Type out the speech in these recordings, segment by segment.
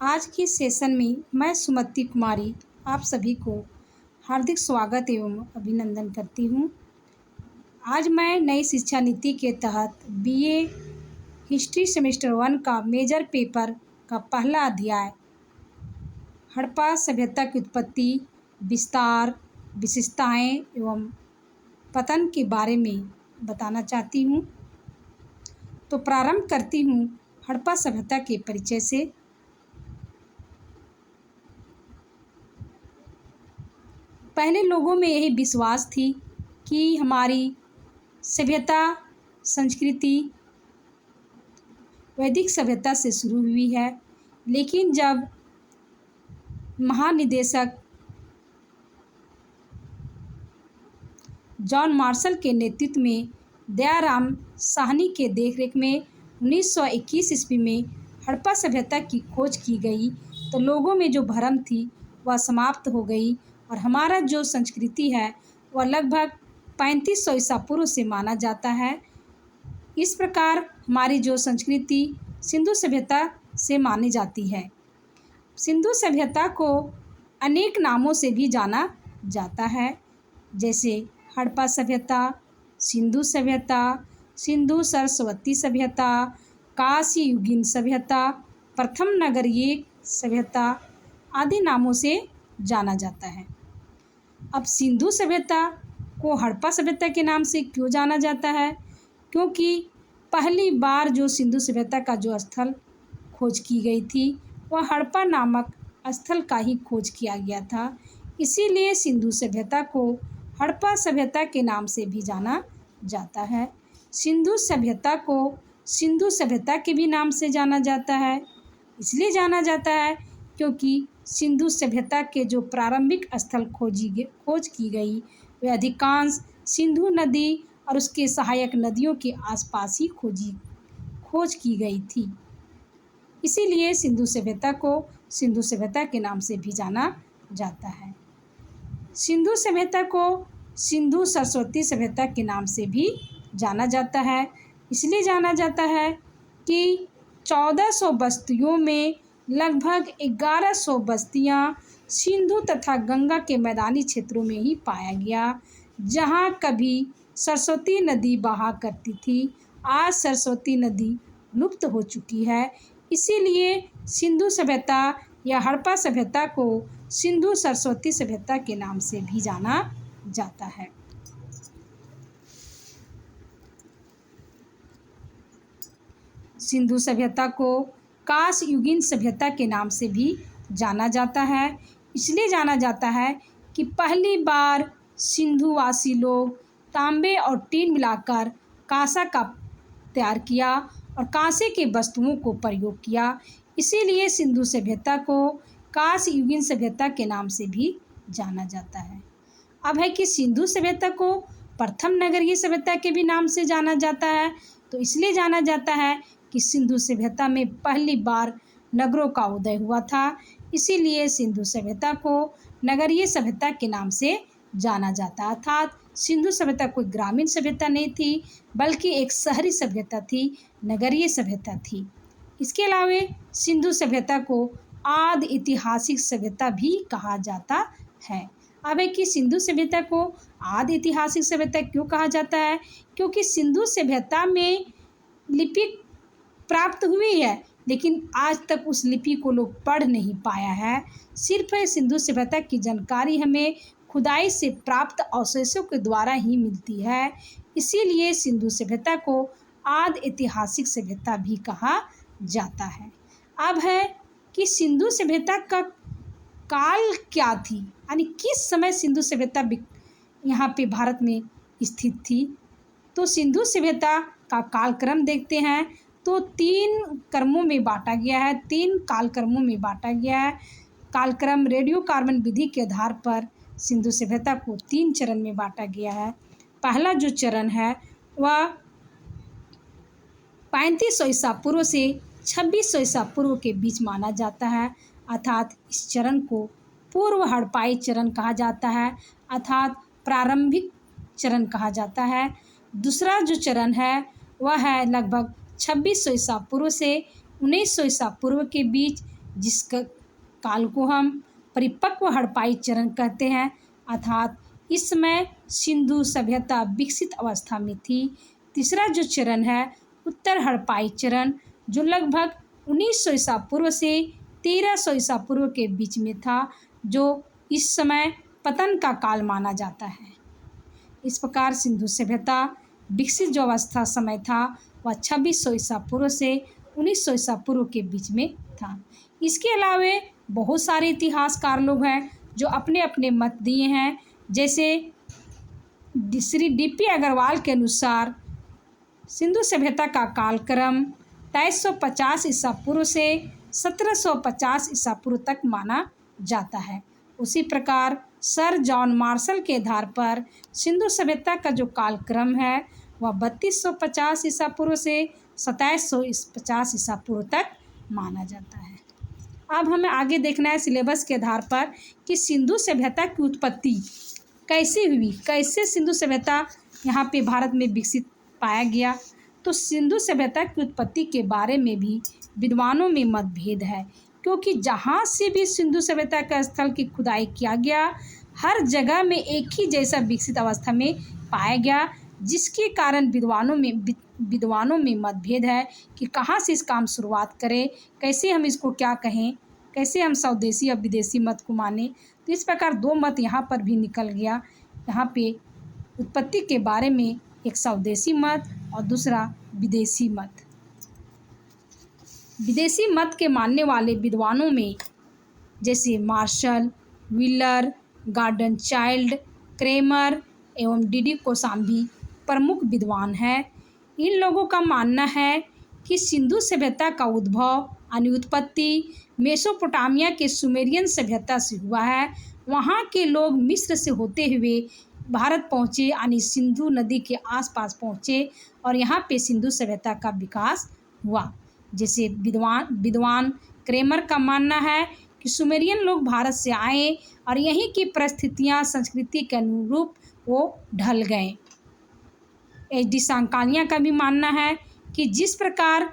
आज की सेशन में मैं सुमति कुमारी आप सभी को हार्दिक स्वागत एवं अभिनंदन करती हूँ। आज मैं नई शिक्षा नीति के तहत बीए हिस्ट्री सेमेस्टर 1 का मेजर पेपर का पहला अध्याय हड़प्पा सभ्यता की उत्पत्ति, विस्तार, विशेषताएं एवं पतन के बारे में बताना चाहती हूँ। तो प्रारंभ करती हूँ हड़प्पा सभ्यता के परिचय से। पहले लोगों में यही विश्वास थी कि हमारी सभ्यता संस्कृति वैदिक सभ्यता से शुरू हुई है, लेकिन जब महानिदेशक जॉन मार्शल के नेतृत्व में दयाराम साहनी के देखरेख में 1921 ईस्वी में हड़प्पा सभ्यता की खोज की गई, तो लोगों में जो भ्रम थी वह समाप्त हो गई और हमारा जो संस्कृति है वह लगभग 3500 ईसा पूर्व से माना जाता है। इस प्रकार हमारी जो संस्कृति सिंधु सभ्यता से मानी जाती है। सिंधु सभ्यता को अनेक नामों से भी जाना जाता है, जैसे हड़प्पा सभ्यता, सिंधु सभ्यता, सिंधु सरस्वती सभ्यता, कांस्य युगीन सभ्यता, प्रथम नगरीय सभ्यता आदि नामों से जाना जाता है। अब सिंधु सभ्यता को हड़प्पा सभ्यता के नाम से क्यों जाना जाता है? क्योंकि पहली बार जो सिंधु सभ्यता का जो स्थल खोज की गई थी वह हड़प्पा नामक स्थल का ही खोज किया गया था। इसीलिए सिंधु सभ्यता को हड़प्पा सभ्यता के नाम से भी जाना जाता है। सिंधु सभ्यता को सिंधु सभ्यता के भी नाम से जाना जाता है। इसलिए जाना जाता है क्योंकि सिंधु सभ्यता के जो प्रारंभिक स्थल खोज की गई वे अधिकांश सिंधु नदी और उसके सहायक नदियों के आसपास ही खोज की गई थी। इसीलिए सिंधु सभ्यता को सिंधु सभ्यता के नाम से भी जाना जाता है। सिंधु सभ्यता को सिंधु सरस्वती सभ्यता के नाम से भी जाना जाता है। इसलिए जाना जाता है कि 1400 बस्तियों में लगभग 1100 बस्तियां सिंधु तथा गंगा के मैदानी क्षेत्रों में ही पाया गया, जहां कभी सरस्वती नदी बहा करती थी। आज सरस्वती नदी लुप्त हो चुकी है। इसीलिए सिंधु सभ्यता या हड़प्पा सभ्यता को सिंधु सरस्वती सभ्यता के नाम से भी जाना जाता है। सिंधु सभ्यता को कांस्य युगीन सभ्यता के नाम से भी जाना जाता है। इसलिए जाना जाता है कि पहली बार सिंधुवासी लोग तांबे और टीन मिलाकर कांसा का तैयार किया और कांसे के वस्तुओं को प्रयोग किया। इसीलिए सिंधु सभ्यता को कांस्य युगीन सभ्यता के नाम से भी जाना जाता है। अब है कि सिंधु सभ्यता को प्रथम नगरीय सभ्यता के भी नाम से जाना जाता है। तो इसलिए जाना जाता है कि सिंधु सभ्यता में पहली बार नगरों का उदय हुआ था। इसीलिए सिंधु सभ्यता को नगरीय सभ्यता के नाम से जाना जाता, अर्थात सिंधु सभ्यता कोई ग्रामीण सभ्यता नहीं थी, बल्कि एक शहरी सभ्यता थी, नगरीय सभ्यता थी। इसके अलावा सिंधु सभ्यता को आदि ऐतिहासिक सभ्यता भी कहा जाता है। अब है कि सिंधु सभ्यता को आदि ऐतिहासिक सभ्यता क्यों कहा जाता है? क्योंकि सिंधु सभ्यता में लिपि प्राप्त हुई है, लेकिन आज तक उस लिपि को लोग पढ़ नहीं पाया है। सिर्फ सिंधु सभ्यता की जानकारी हमें खुदाई से प्राप्त अवशेषों के द्वारा ही मिलती है। इसीलिए सिंधु सभ्यता को आदि ऐतिहासिक सभ्यता भी कहा जाता है। अब है कि सिंधु सभ्यता का काल क्या थी, यानी किस समय सिंधु सभ्यता यहाँ पे भारत में स्थित थी। तो सिंधु सभ्यता का कालक्रम देखते हैं तो 3 क्रमों में बांटा गया है, 3 कालक्रमों में बांटा गया है। कालक्रम रेडियो कार्बन विधि के आधार पर सिंधु सभ्यता को 3 चरण में बांटा गया है। पहला जो चरण है वह 3500 ईसा पूर्व से 2600 ईसा पूर्व के बीच माना जाता है, अर्थात इस चरण को पूर्व हड़प्पाई चरण कहा जाता है, अर्थात प्रारंभिक चरण कहा जाता है। दूसरा जो चरण है वह है लगभग 2600 ईसा पूर्व से 1900 ईसा पूर्व के बीच, काल को हम परिपक्व हड़प्पाई चरण कहते हैं, अर्थात इस समय सिंधु सभ्यता विकसित अवस्था में थी। तीसरा जो चरण है उत्तर हड़प्पाई चरण, जो लगभग 1900 ईसा पूर्व से 1300 ईसा पूर्व के बीच में था, जो इस समय पतन का काल माना जाता है। इस प्रकार सिंधु सभ्यता विकसित जो अवस्था समय था वह 2600 ईसा पूर्व से 1900 ईसा पूर्व के बीच में था। इसके अलावे बहुत सारे इतिहासकार लोग हैं जो अपने अपने मत दिए हैं। जैसे श्री D.P. अग्रवाल के अनुसार सिंधु सभ्यता का कालक्रम 2350 ईसा पूर्व से 1750 ईसा पूर्व तक माना जाता है। उसी प्रकार सर जॉन मार्शल के आधार पर सिंधु सभ्यता का जो कालक्रम है वह 3250 ईसा पूर्व से 2750 ईसा पूर्व तक माना जाता है। अब हमें आगे देखना है सिलेबस के आधार पर कि सिंधु सभ्यता की उत्पत्ति कैसे हुई, कैसे सिंधु सभ्यता यहाँ पे भारत में विकसित पाया गया। तो सिंधु सभ्यता की उत्पत्ति के बारे में भी विद्वानों में मतभेद है, क्योंकि जहाँ से भी सिंधु सभ्यता का स्थल की खुदाई किया गया हर जगह में एक ही जैसा विकसित अवस्था में पाया गया, जिसके कारण विद्वानों में मतभेद है कि कहाँ से इस काम शुरुआत करें, कैसे हम इसको क्या कहें, कैसे हम स्वदेशी या विदेशी मत को माने। तो इस प्रकार दो मत यहाँ पर भी निकल गया। यहाँ पे उत्पत्ति के बारे में एक स्वदेशी मत और दूसरा विदेशी मत। विदेशी मत के मानने वाले विद्वानों में जैसे Marshall, Wheeler, Gordon Childe, Kramer एवं D.D. कोशाम्बी प्रमुख विद्वान हैं। इन लोगों का मानना है कि सिंधु सभ्यता का उद्भव यानी उत्पत्ति मेसोपोटामिया के सुमेरियन सभ्यता से हुआ है। वहाँ के लोग मिस्र से होते हुए भारत पहुँचे यानी सिंधु नदी के आसपास पहुँचे और यहाँ पे सिंधु सभ्यता का विकास हुआ। जैसे विद्वान क्रेमर का मानना है कि सुमेरियन लोग भारत से आए और यहीं की परिस्थितियाँ संस्कृति के अनुरूप वो ढल गए। H.D. सांकालिया का भी मानना है कि जिस प्रकार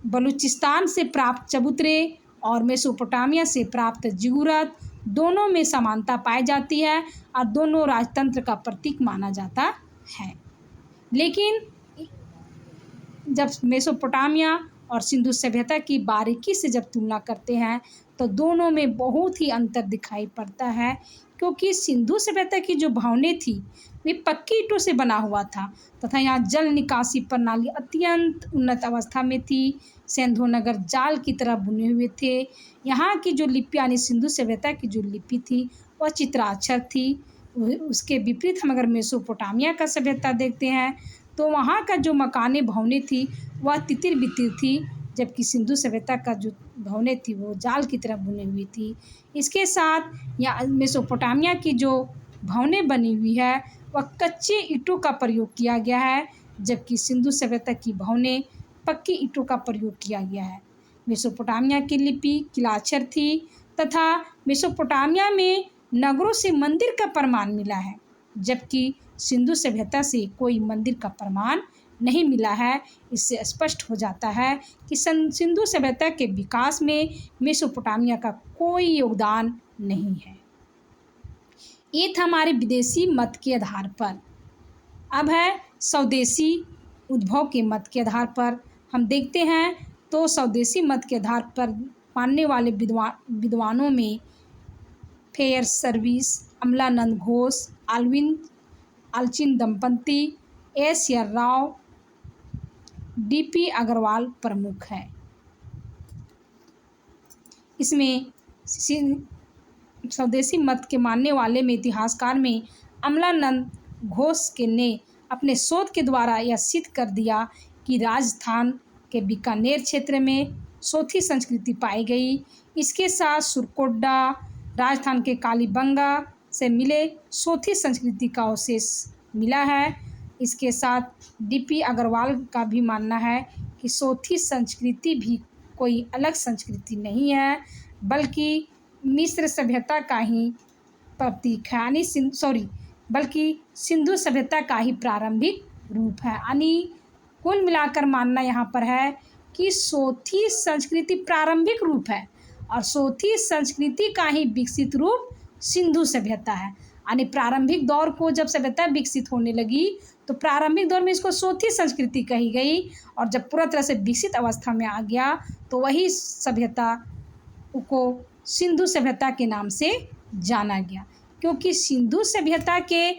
बलूचिस्तान से प्राप्त चबूतरे और मेसोपोटामिया से प्राप्त जिगुरत दोनों में समानता पाई जाती है और दोनों राजतंत्र का प्रतीक माना जाता है। लेकिन जब मेसोपोटामिया और सिंधु सभ्यता की बारीकी से जब तुलना करते हैं तो दोनों में बहुत ही अंतर दिखाई पड़ता है, क्योंकि सिंधु सभ्यता की जो भवनें थी वे पक्की ईंटों से बना हुआ था तथा यहाँ जल निकासी प्रणाली अत्यंत उन्नत अवस्था में थी। सिंधु नगर जाल की तरह बुने हुए थे। यहाँ की जो लिपि यानी सिंधु सभ्यता की जो लिपि थी वह चित्राक्षर थी। उसके विपरीत हम अगर मेसोपोटामिया का सभ्यता देखते हैं तो वहाँ का जो मकाने भवनें थी वह तितिर बितिर थी, जबकि सिंधु सभ्यता का जो भवनें थी वो जाल की तरह बुनी हुई थी। इसके साथ या मेसोपोटामिया की जो भवनें बनी हुई है वह कच्चे ईंटों का प्रयोग किया गया है, जबकि सिंधु सभ्यता की भवनें पक्की ईंटों का प्रयोग किया गया है। मेसोपोटामिया की लिपि किलाक्षर थी तथा मेसोपोटामिया में नगरों से मंदिर का प्रमाण मिला है, जबकि सिंधु सभ्यता से कोई मंदिर का प्रमाण नहीं मिला है। इससे स्पष्ट हो जाता है कि सिंधु सभ्यता के विकास में मेसोपोटामिया का कोई योगदान नहीं है। ये था हमारे विदेशी मत के आधार पर। अब है स्वदेशी उद्भव के मत के आधार पर हम देखते हैं। तो स्वदेशी मत के आधार पर मानने वाले विद्वानों में फेयर सर्विस, अमलानंद घोष, आलचिन दंपति, S.R. राव, D.P. अग्रवाल प्रमुख है। इसमें स्वदेशी मत के मानने वाले में इतिहासकार में अमलानंद घोष के ने अपने शोध के द्वारा यह सिद्ध कर दिया कि राजस्थान के बीकानेर क्षेत्र में सोथी संस्कृति पाई गई। इसके साथ सुरकोड्डा, राजस्थान के कालीबंगा से मिले सोथी संस्कृति का अवशेष मिला है। इसके साथ D.P. अग्रवाल का भी मानना है कि सोथी संस्कृति भी कोई अलग संस्कृति नहीं है, बल्कि मिस्र सभ्यता का ही प्रतीक है, यानी बल्कि सिंधु सभ्यता का ही प्रारंभिक रूप है। यानी कुल मिलाकर मानना यहाँ पर है कि सोथी संस्कृति प्रारंभिक रूप है और सोथी संस्कृति का ही विकसित रूप सिंधु सभ्यता है। यानी प्रारंभिक दौर को जब सभ्यता विकसित होने लगी तो प्रारंभिक दौर में इसको सोथी संस्कृति कही गई, और जब पूरा तरह से विकसित अवस्था में आ गया तो वही सभ्यता को सिंधु सभ्यता के नाम से जाना गया, क्योंकि सिंधु सभ्यता के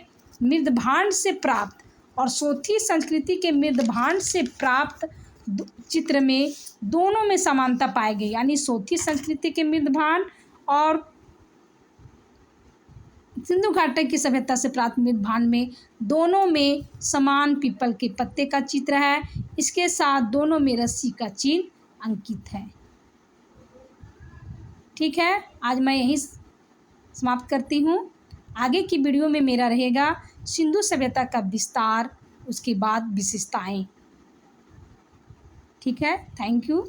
मृदभांड से प्राप्त और सोथी संस्कृति के मृदभांड से प्राप्त चित्र में दोनों में समानता पाई गई। यानी सोथी संस्कृति के मृदभांड और सिंधु घाटी की सभ्यता से प्राप्त मृदभांड में दोनों में समान पीपल के पत्ते का चित्र है। इसके साथ दोनों में रस्सी का चिन्ह अंकित है। ठीक है, आज मैं यहीं समाप्त करती हूँ। आगे की वीडियो में मेरा रहेगा सिंधु सभ्यता का विस्तार, उसके बाद विशेषताएं। ठीक है, थैंक यू।